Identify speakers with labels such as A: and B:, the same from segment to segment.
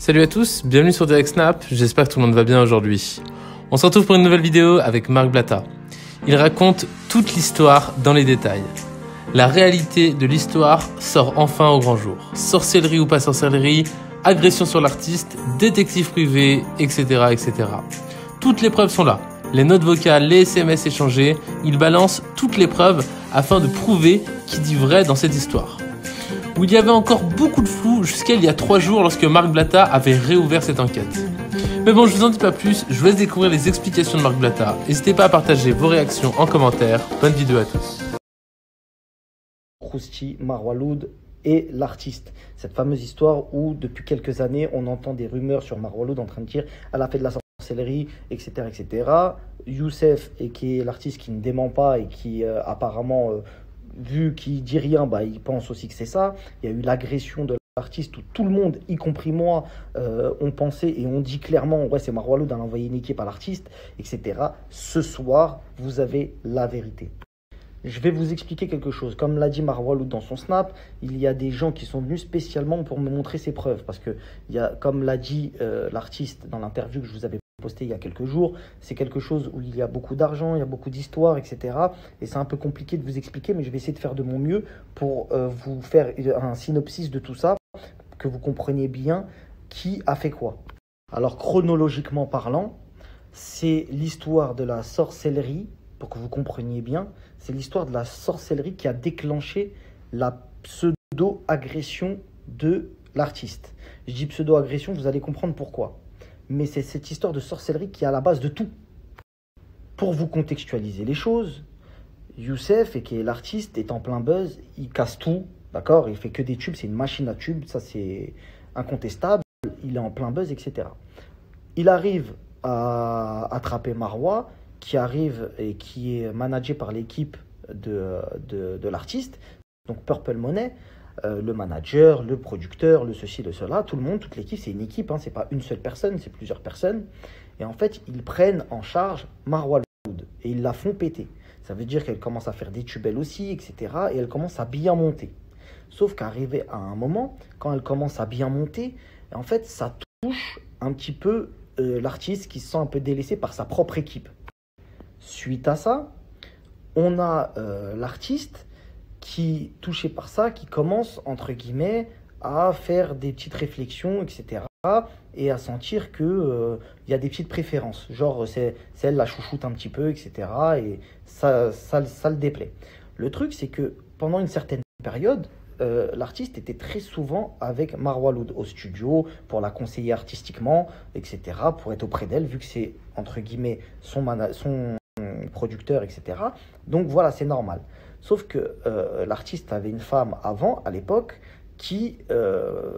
A: Salut à tous, bienvenue sur Direct Snap, j'espère que tout le monde va bien aujourd'hui. On se retrouve pour une nouvelle vidéo avec Marc Blatta. Il raconte toute l'histoire dans les détails. La réalité de l'histoire sort enfin au grand jour. Sorcellerie ou pas sorcellerie, agression sur l'artiste, détective privé, etc., etc. Toutes les preuves sont là. Les notes vocales, les SMS échangés, il balance toutes les preuves afin de prouver qui dit vrai dans cette histoire. Où il y avait encore beaucoup de flou jusqu'à il y a 3 jours lorsque Marc Blatta avait réouvert cette enquête. Mais bon, je vous en dis pas plus, je vous laisse découvrir les explications de Marc Blatta. N'hésitez pas à partager vos réactions en commentaire. Bonne vidéo à tous.
B: Rousti, Marwaloud et l'artiste. Cette fameuse histoire où depuis quelques années on entend des rumeurs sur Marwaloud en train de dire elle a fait de la sorcellerie, etc. etc. Youssef, et qui est l'artiste qui ne dément pas et qui apparemment, vu qu'il dit rien, bah, il pense aussi que c'est ça. Il y a eu l'agression de l'artiste où tout le monde, y compris moi, ont pensé et on dit clairement ouais c'est Marwaloud, elle a envoyé une équipe à l'artiste, etc. Ce soir, vous avez la vérité. Je vais vous expliquer quelque chose. Comme l'a dit Marwaloud dans son snap, il y a des gens qui sont venus spécialement pour me montrer ses preuves. Parce que, comme l'a dit l'artiste dans l'interview que je vous avais postée il y a quelques jours, c'est quelque chose où il y a beaucoup d'argent, il y a beaucoup d'histoires, etc. Et c'est un peu compliqué de vous expliquer, mais je vais essayer de faire de mon mieux pour vous faire un synopsis de tout ça, que vous compreniez bien qui a fait quoi. Alors, chronologiquement parlant, c'est l'histoire de la sorcellerie. Pour que vous compreniez bien, c'est l'histoire de la sorcellerie qui a déclenché la pseudo-agression de l'artiste. Je dis pseudo-agression, vous allez comprendre pourquoi. Mais c'est cette histoire de sorcellerie qui est à la base de tout. Pour vous contextualiser les choses, Youssef, et qui est l'artiste, est en plein buzz, il casse tout, d'accord? Il fait que des tubes, c'est une machine à tubes, ça c'est incontestable, il est en plein buzz, etc. Il arrive à attraper Marwa, qui arrive et qui est managé par l'équipe de l'artiste, donc Purple Money, le manager, le producteur, le ceci, le cela, tout le monde, toute l'équipe, c'est une équipe, hein, c'est pas une seule personne, c'est plusieurs personnes. Et en fait, ils prennent en charge Marwaloud et ils la font péter. Ça veut dire qu'elle commence à faire des tubes elle aussi, etc. Et elle commence à bien monter. Sauf qu'arrivé à un moment, quand elle commence à bien monter, en fait, ça touche un petit peu l'artiste qui se sent un peu délaissé par sa propre équipe. Suite à ça, on a l'artiste qui, touché par ça, qui commence, entre guillemets, à faire des petites réflexions, etc. Et à sentir qu'il y a des petites préférences. Genre, c'est elle la chouchoute un petit peu, etc. Et ça le déplaît. Le truc, c'est que pendant une certaine période, l'artiste était très souvent avec Marwaloud au studio pour la conseiller artistiquement, etc. Pour être auprès d'elle, vu que c'est, entre guillemets, son producteur, etc. Donc voilà, c'est normal. Sauf que l'artiste avait une femme avant, à l'époque, qui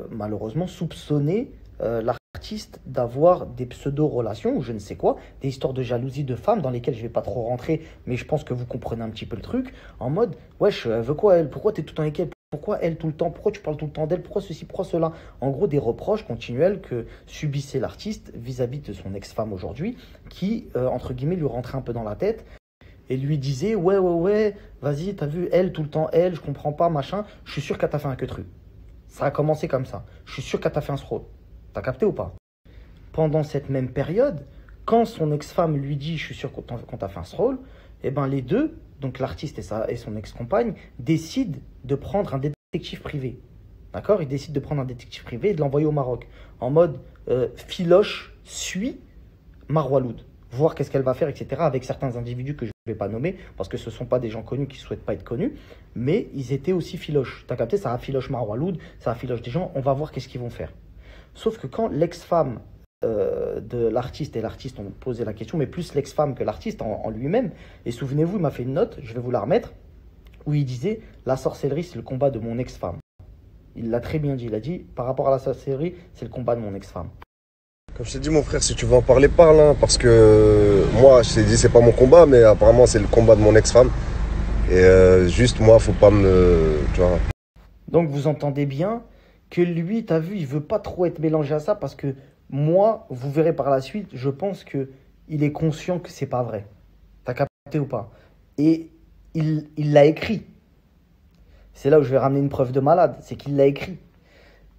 B: malheureusement soupçonnait l'artiste d'avoir des pseudo-relations ou je ne sais quoi, des histoires de jalousie de femmes dans lesquelles je ne vais pas trop rentrer, mais je pense que vous comprenez un petit peu le truc, en mode, wesh, elle veut quoi elle? Pourquoi tu es tout le temps avec elle? Pourquoi elle tout le temps? Pourquoi tu parles tout le temps d'elle? Pourquoi ceci? Pourquoi cela? En gros, des reproches continuels que subissait l'artiste vis-à-vis de son ex-femme aujourd'hui, qui, entre guillemets, lui rentrait un peu dans la tête et lui disait ouais, vas-y, t'as vu, elle, tout le temps, elle, je comprends pas, machin, je suis sûr qu'elle t'a fait un queutru. Ça a commencé comme ça. Je suis sûr qu'elle t'a fait un scroll. T'as capté ou pas? Pendant cette même période, quand son ex-femme lui dit je suis sûr qu'on t'a fait un scroll, et ben les deux, donc l'artiste et son ex-compagne, décident de prendre un détective privé. D'accord? Ils décident de prendre un détective privé et de l'envoyer au Maroc. En mode Filoche suit Marwaloud. Voir qu'est-ce qu'elle va faire, etc. avec certains individus que je ne vais pas nommer, parce que ce ne sont pas des gens connus qui ne souhaitent pas être connus, mais ils étaient aussi filoches. Tu as capté? Ça affiloche Marwaloud, ça affiloche des gens, on va voir qu'est-ce qu'ils vont faire. Sauf que quand l'ex-femme de l'artiste et l'artiste ont posé la question, mais plus l'ex-femme que l'artiste en lui-même, et souvenez-vous, il m'a fait une note, je vais vous la remettre, où il disait « La sorcellerie, c'est le combat de mon ex-femme ». Il l'a très bien dit, il a dit « Par rapport à la sorcellerie, c'est le combat de mon ex-femme ».
C: Comme je t'ai dit mon frère, si tu veux en parler, parle, hein, parce que moi je t'ai dit c'est pas mon combat, mais apparemment c'est le combat de mon ex-femme. Et juste moi, faut pas me... Tu vois.
B: Donc vous entendez bien que lui, t'as vu, il veut pas trop être mélangé à ça, parce que moi, vous verrez par la suite, je pense qu'il est conscient que c'est pas vrai. T'as capté ou pas? Et il l'a écrit. C'est là où je vais ramener une preuve de malade, c'est qu'il l'a écrit.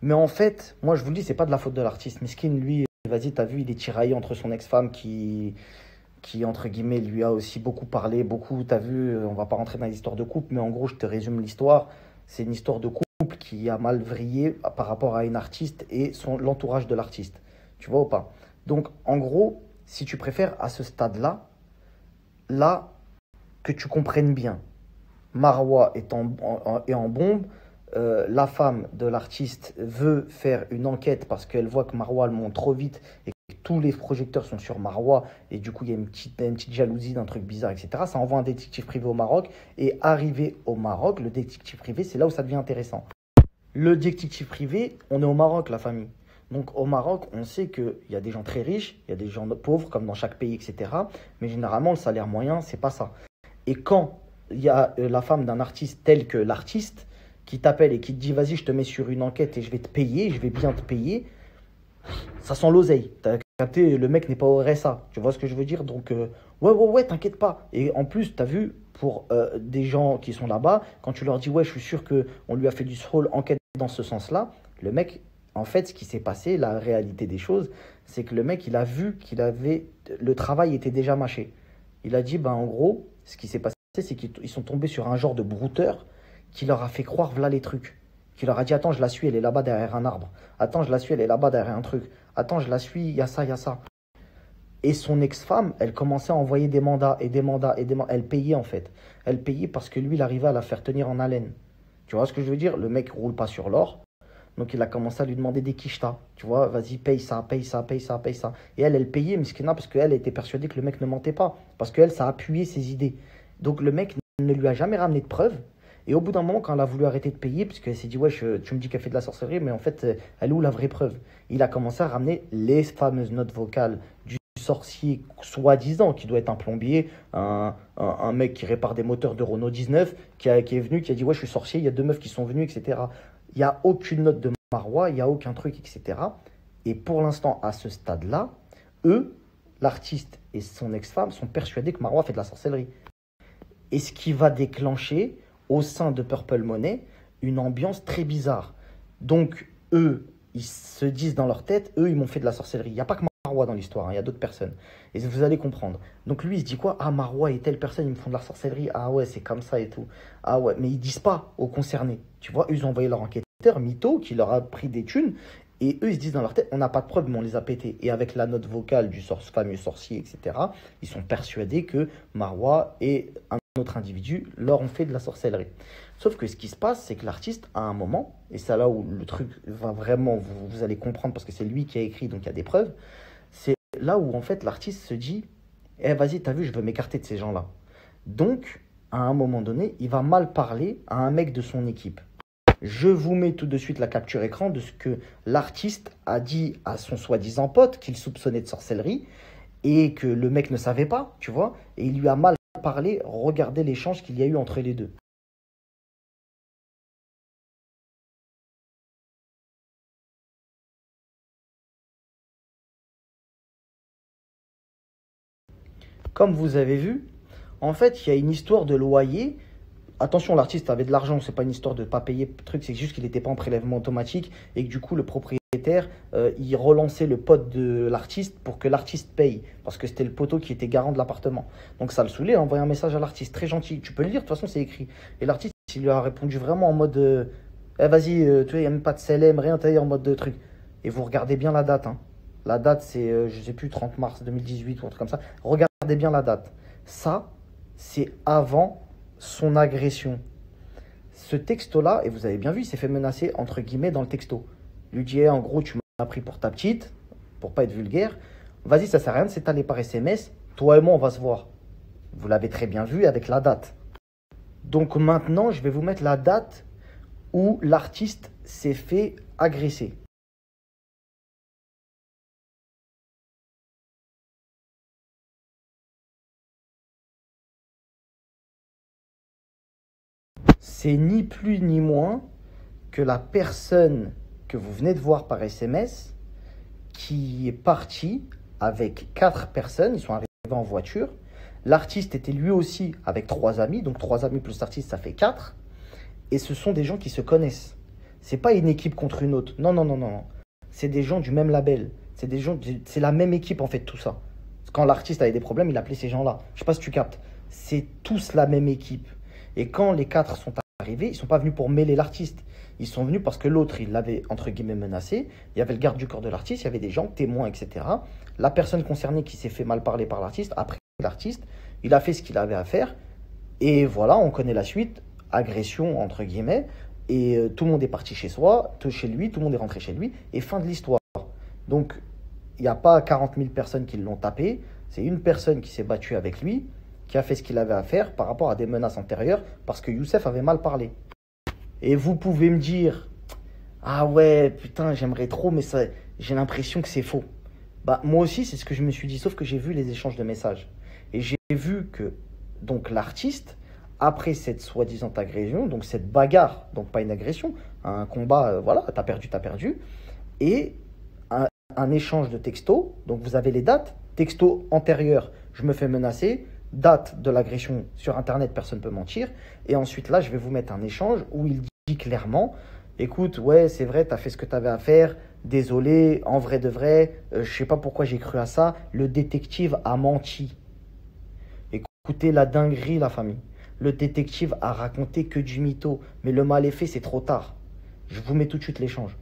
B: Mais en fait, moi je vous le dis, c'est pas de la faute de l'artiste. Miskin, lui, vas-y, t'as vu, il est tiraillé entre son ex-femme qui, entre guillemets, lui a aussi beaucoup parlé, beaucoup, t'as vu, on va pas rentrer dans l'histoire de couple, mais en gros, je te résume l'histoire. C'est une histoire de couple qui a mal vrillé par rapport à une artiste et l'entourage de l'artiste. Tu vois ou pas? Donc, en gros, si tu préfères, à ce stade-là, là, que tu comprennes bien, Marwa est en bombe. La femme de l'artiste veut faire une enquête parce qu'elle voit que Marwa le monte trop vite et que tous les projecteurs sont sur Marwa et du coup il y a une petite jalousie d'un truc bizarre, etc. Ça envoie un détective privé au Maroc et arrivé au Maroc, le détective privé, c'est là où ça devient intéressant. Le détective privé, on est au Maroc, la famille. Donc au Maroc, on sait qu'il y a des gens très riches, il y a des gens pauvres comme dans chaque pays, etc. Mais généralement, le salaire moyen, c'est pas ça. Et quand il y a la femme d'un artiste tel que l'artiste qui t'appelle et qui te dit vas-y, je te mets sur une enquête et je vais te payer, je vais bien te payer, ça sent l'oseille. T'as capté, le mec n'est pas au RSA. Tu vois ce que je veux dire? Donc, ouais, t'inquiète pas. Et en plus, t'as vu, pour des gens qui sont là-bas, quand tu leur dis ouais, je suis sûr qu'on lui a fait du rôle enquête dans ce sens-là, le mec, en fait, ce qui s'est passé, la réalité des choses, c'est que le mec, il a vu le travail était déjà mâché. Il a dit, ben, en gros, ce qui s'est passé, c'est qu'ils sont tombés sur un genre de brouteur qui leur a fait croire, voilà les trucs. Qui leur a dit, attends, je la suis, elle est là-bas derrière un arbre. Attends, je la suis, elle est là-bas derrière un truc. Attends, je la suis, il y a ça, il y a ça. Et son ex-femme, elle commençait à envoyer des mandats et des mandats et des mandats. Elle payait en fait. Elle payait parce que lui, il arrivait à la faire tenir en haleine. Tu vois ce que je veux dire? Le mec roule pas sur l'or. Donc il a commencé à lui demander des quichetas. Tu vois, vas-y, paye ça, paye ça, paye ça, paye ça. Et elle payait, miskina, parce qu'elle était persuadée que le mec ne mentait pas. Parce qu'elle, ça a appuyé ses idées. Donc le mec ne lui a jamais ramené de preuves. Et au bout d'un moment, quand elle a voulu arrêter de payer, parce qu'elle s'est dit, ouais, tu me dis qu'elle fait de la sorcellerie, mais en fait, elle est où la vraie preuve? Il a commencé à ramener les fameuses notes vocales du sorcier soi-disant, qui doit être un plombier, un mec qui répare des moteurs de Renault 19, qui est venu, qui a dit, ouais, je suis sorcier, il y a 2 meufs qui sont venues, etc. Il n'y a aucune note de Marwa, il n'y a aucun truc, etc. Et pour l'instant, à ce stade-là, eux, l'artiste et son ex-femme, sont persuadés que Marwa fait de la sorcellerie. Et ce qui va déclencher au sein de Purple Money une ambiance très bizarre. Donc, eux, ils se disent dans leur tête, eux, ils m'ont fait de la sorcellerie. Il n'y a pas que Marwa dans l'histoire, hein, il y a d'autres personnes. Et vous allez comprendre. Donc, lui, il se dit quoi? Ah, Marwa et telle personne, ils me font de la sorcellerie. Ah ouais, c'est comme ça et tout. Ah ouais, mais ils disent pas aux concernés. Tu vois, eux, ils ont envoyé leur enquêteur, Mytho, qui leur a pris des thunes. Et eux, ils se disent dans leur tête, on n'a pas de preuves, mais on les a pétés. Et avec la note vocale du fameux sorcier, etc., ils sont persuadés que Marwa et un autre individu leur ont fait de la sorcellerie. Sauf que ce qui se passe, c'est que l'artiste, à un moment, et c'est là où le truc va vraiment, vous allez comprendre, parce que c'est lui qui a écrit, donc il y a des preuves, c'est là où en fait l'artiste se dit, eh vas-y, t'as vu, je veux m'écarter de ces gens-là. Donc, à un moment donné, il va mal parler à un mec de son équipe. Je vous mets tout de suite la capture écran de ce que l'artiste a dit à son soi-disant pote qu'il soupçonnait de sorcellerie et que le mec ne savait pas, tu vois, et il lui a mal parlé. Regardez l'échange qu'il y a eu entre les deux. Comme vous avez vu, en fait, il y a une histoire de loyer. Attention, l'artiste avait de l'argent, c'est pas une histoire de ne pas payer le truc, c'est juste qu'il n'était pas en prélèvement automatique et que du coup, le propriétaire, il relançait le pote de l'artiste pour que l'artiste paye, parce que c'était le poteau qui était garant de l'appartement. Donc ça le saoulait, il a envoyé un message à l'artiste, très gentil, tu peux le lire, de toute façon c'est écrit. Et l'artiste, il lui a répondu vraiment en mode, vas-y, tu vois, il n'y a même pas de CLM, rien, taillé en mode de truc. Et vous regardez bien la date, hein. La date, c'est, je sais plus, 30 mars 2018 ou un truc comme ça. Regardez bien la date. Ça, c'est avant son agression. Ce texto-là, et vous avez bien vu, il s'est fait menacer entre guillemets dans le texto. Il lui dit, en gros, tu m'as pris pour ta petite, pour pas être vulgaire. Vas-y, ça sert à rien de s'étaler par SMS. Toi et moi, on va se voir. Vous l'avez très bien vu avec la date. Donc maintenant, je vais vous mettre la date où l'artiste s'est fait agresser. C'est ni plus ni moins que la personne que vous venez de voir par SMS qui est partie avec 4 personnes. Ils sont arrivés en voiture. L'artiste était lui aussi avec 3 amis. Donc 3 amis plus l'artiste, ça fait 4. Et ce sont des gens qui se connaissent. C'est pas une équipe contre une autre. Non, non, non, non, non. C'est des gens du même label. C'est la même équipe en fait, tout ça. Quand l'artiste avait des problèmes, il appelait ces gens-là. Je sais pas si tu captes. C'est tous la même équipe. Et quand les 4 sont arrivés, ils sont pas venus pour mêler l'artiste. Ils sont venus parce que l'autre, il l'avait entre guillemets menacé. Il y avait le garde du corps de l'artiste, il y avait des gens, témoins, etc. La personne concernée qui s'est fait mal parler par l'artiste, après l'artiste, il a fait ce qu'il avait à faire. Et voilà, on connaît la suite. Agression, entre guillemets. Et tout le monde est parti chez soi, chez lui, tout le monde est rentré chez lui. Et fin de l'histoire. Donc, il n'y a pas 40 000 personnes qui l'ont tapé. C'est une personne qui s'est battue avec lui, qui a fait ce qu'il avait à faire par rapport à des menaces antérieures, parce que Youssef avait mal parlé. Et vous pouvez me dire, ah ouais, putain, j'aimerais trop, mais ça, j'ai l'impression que c'est faux. Bah, moi aussi, c'est ce que je me suis dit, sauf que j'ai vu les échanges de messages. Et j'ai vu que donc l'artiste, après cette soi-disant agression, donc cette bagarre, donc pas une agression, un combat, voilà, t'as perdu, et un échange de textos, donc vous avez les dates, texto antérieur, je me fais menacer, date de l'agression sur Internet, personne ne peut mentir, et ensuite là, je vais vous mettre un échange où il dit clairement, écoute, ouais, c'est vrai, t'as fait ce que t'avais à faire, désolé, en vrai de vrai, je sais pas pourquoi j'ai cru à ça, le détective a menti. Écoutez la dinguerie, la famille. Le détective a raconté que du mytho, mais le mal est fait, c'est trop tard. Je vous mets tout de suite l'échange.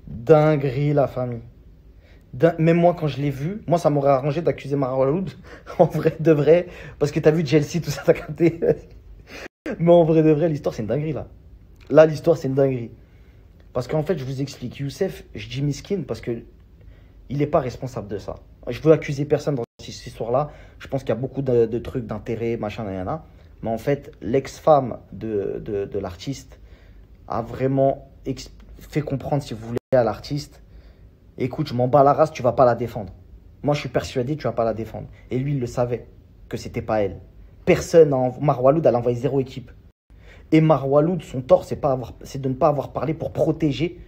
B: Dinguerie, la famille. Même moi, quand je l'ai vu, moi, ça m'aurait arrangé d'accuser Marwa Loud, en vrai de vrai, parce que t'as vu Chelsea, tout ça, t'as capté. Mais en vrai de vrai, l'histoire, c'est une dinguerie, là. Là, l'histoire, c'est une dinguerie. Parce qu'en fait, je vous explique, Youssef, je dis miskin parce que il n'est pas responsable de ça. Je veux accuser personne dans cette histoire-là. Je pense qu'il y a beaucoup de trucs d'intérêt, machin, nanana. Mais en fait, l'ex-femme de l'artiste a vraiment fait comprendre, si vous voulez, à l'artiste, écoute, je m'en bats la race, tu vas pas la défendre. Moi, je suis persuadé que tu vas pas la défendre. Et lui, il le savait, que c'était pas elle. Personne, Marwa Loud, elle a envoyé 0 équipe. Et Marwa Loud, son tort, c'est de ne pas avoir parlé pour protéger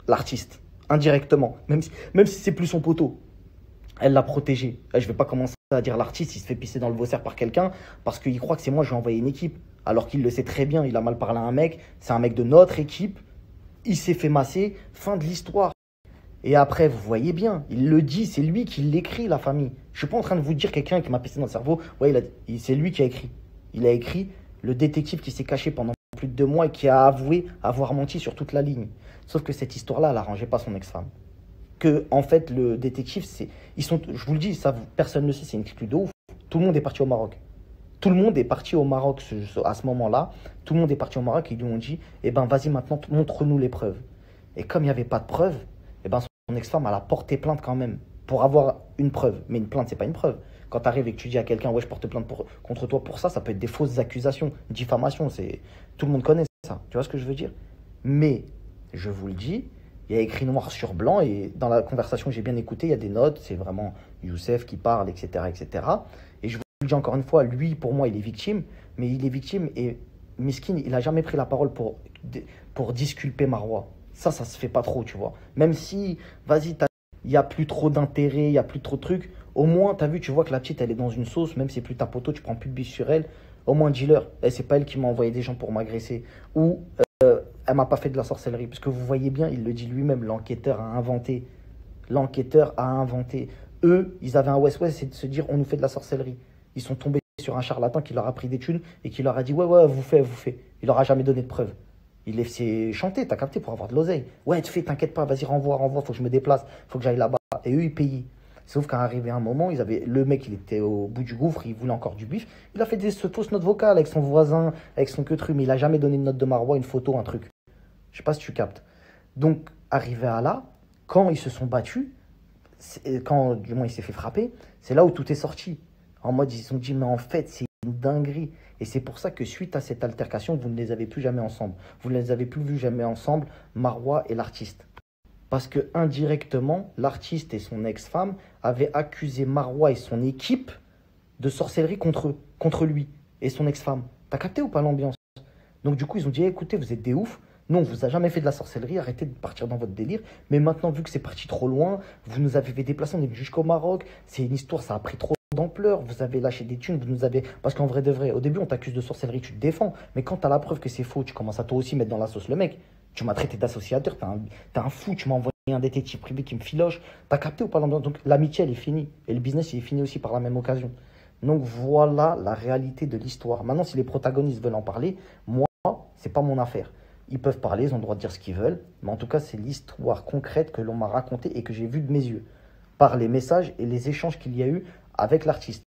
B: l'artiste, indirectement. Même si c'est plus son poteau. Elle l'a protégé. Je ne vais pas commencer à dire l'artiste, il se fait pisser dans le Vaussaire par quelqu'un parce qu'il croit que c'est moi, je lui ai envoyé une équipe. Alors qu'il le sait très bien, il a mal parlé à un mec, c'est un mec de notre équipe, il s'est fait masser, fin de l'histoire. Et après, vous voyez bien, il le dit, c'est lui qui l'écrit, la famille. Je ne suis pas en train de vous dire quelqu'un qui m'a pissé dans le cerveau, ouais, c'est lui qui a écrit. Il a écrit le détective qui s'est caché pendant plus de 2 mois et qui a avoué avoir menti sur toute la ligne. Sauf que cette histoire-là, elle n'arrangeait pas son ex-femme. Que, en fait, le détective, je vous le dis, ça, personne ne sait, c'est une clique de ouf. Tout le monde est parti au Maroc. Tout le monde est parti au Maroc à ce moment-là. Tout le monde est parti au Maroc et ils lui ont dit, eh ben, vas-y maintenant, montre-nous les preuves. Et comme il n'y avait pas de preuves, eh ben, son ex-femme, elle a porté plainte quand même pour avoir une preuve. Mais une plainte, c'est pas une preuve. Quand tu arrives et que tu dis à quelqu'un, ouais, je porte plainte contre toi pour ça, ça peut être des fausses accusations, diffamation. Tout le monde connaît ça. Tu vois ce que je veux dire? Mais, je vous le dis, il y a écrit noir sur blanc et dans la conversation que j'ai bien écoutée, il y a des notes. C'est vraiment Youssef qui parle, etc., etc. Et je vous le dis encore une fois, lui, pour moi, il est victime. Mais il est victime et Miskin, il n'a jamais pris la parole pour disculper Marwa. Ça se fait pas trop, tu vois. Même si, vas-y, il n'y a plus trop d'intérêt, il n'y a plus trop de trucs. Au moins, tu as vu, tu vois que la petite, elle est dans une sauce, même si c'est plus ta poteau, tu prends plus de bif sur elle. Au moins, dis-leur, c'est pas elle qui m'a envoyé des gens pour m'agresser. Ou elle m'a pas fait de la sorcellerie. Parce que vous voyez bien, il le dit lui-même, l'enquêteur a inventé. L'enquêteur a inventé. Eux, ils avaient un West-West, c'est de se dire, on nous fait de la sorcellerie. Ils sont tombés sur un charlatan qui leur a pris des thunes et qui leur a dit, ouais, vous faites. Il leur a jamais donné de preuves. Il les fait chanter, t'as capté, pour avoir de l'oseille. Ouais, t'inquiète pas, vas-y, renvoie, faut que je me déplace, faut que j'aille là-bas. Et eux, ils payaient. Sauf qu'à arrivé un moment, le mec, il était au bout du gouffre, il voulait encore du bif. Il a fait des fausses notes vocales avec son voisin, avec son queutru, mais il a jamais donné une note de Marwa, une photo, un truc. Je sais pas si tu captes. Donc, arrivé à là, quand ils se sont battus, quand du moins il s'est fait frapper, c'est là où tout est sorti. En mode, ils se sont dit, mais en fait, c'est une dinguerie. Et c'est pour ça que suite à cette altercation, vous ne les avez plus jamais ensemble. Vous ne les avez plus vus jamais ensemble, Marwa et l'artiste. Parce que indirectement, l'artiste et son ex-femme avaient accusé Marwa et son équipe de sorcellerie contre lui et son ex-femme. T'as capté ou pas l'ambiance? Donc du coup, ils ont dit, écoutez, vous êtes des oufs, Nous, on vous a jamais fait de la sorcellerie, arrêtez de partir dans votre délire. Mais maintenant, vu que c'est parti trop loin, vous nous avez fait déplacer, on est venu jusqu'au Maroc. C'est une histoire, ça a pris trop d'ampleur. Vous avez lâché des thunes, vous nous avez. Parce qu'en vrai de vrai, au début, on t'accuse de sorcellerie, tu te défends. Mais quand t'as la preuve que c'est faux, tu commences à toi aussi mettre dans la sauce le mec. Tu m'as traité d'associateur, t'es un fou, tu m'as envoyé un détective privé qui me filoche. T'as capté ou pas l'ambiance? Donc l'amitié, elle est finie. Et le business, il est fini aussi par la même occasion. Donc voilà la réalité de l'histoire. Maintenant, si les protagonistes veulent en parler, moi, c'est pas mon affaire. Ils peuvent parler, ils ont le droit de dire ce qu'ils veulent, mais en tout cas, c'est l'histoire concrète que l'on m'a racontée et que j'ai vue de mes yeux, par les messages et les échanges qu'il y a eu avec l'artiste.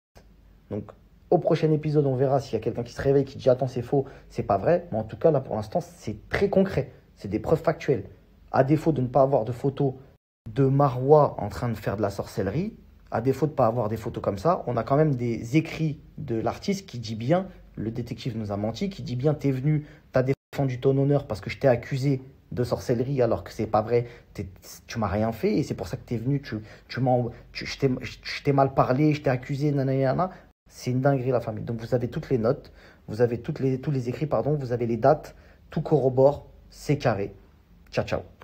B: Donc, au prochain épisode, on verra s'il y a quelqu'un qui se réveille, qui dit attends, c'est faux, c'est pas vrai, mais en tout cas, là, pour l'instant, c'est très concret, c'est des preuves factuelles. À défaut de ne pas avoir de photos de Marwa en train de faire de la sorcellerie, à défaut de ne pas avoir des photos comme ça, on a quand même des écrits de l'artiste qui dit bien, le détective nous a menti, qui dit bien t'es venu, t'as défendu ton honneur parce que je t'ai accusé de sorcellerie alors que c'est pas vrai, tu m'as rien fait et c'est pour ça que t'es venu, je t'ai mal parlé, je t'ai accusé, nanana. C'est une dinguerie la famille. Donc vous avez toutes les notes, vous avez tous les écrits, pardon, vous avez les dates, tout corrobore, c'est carré. Ciao, ciao.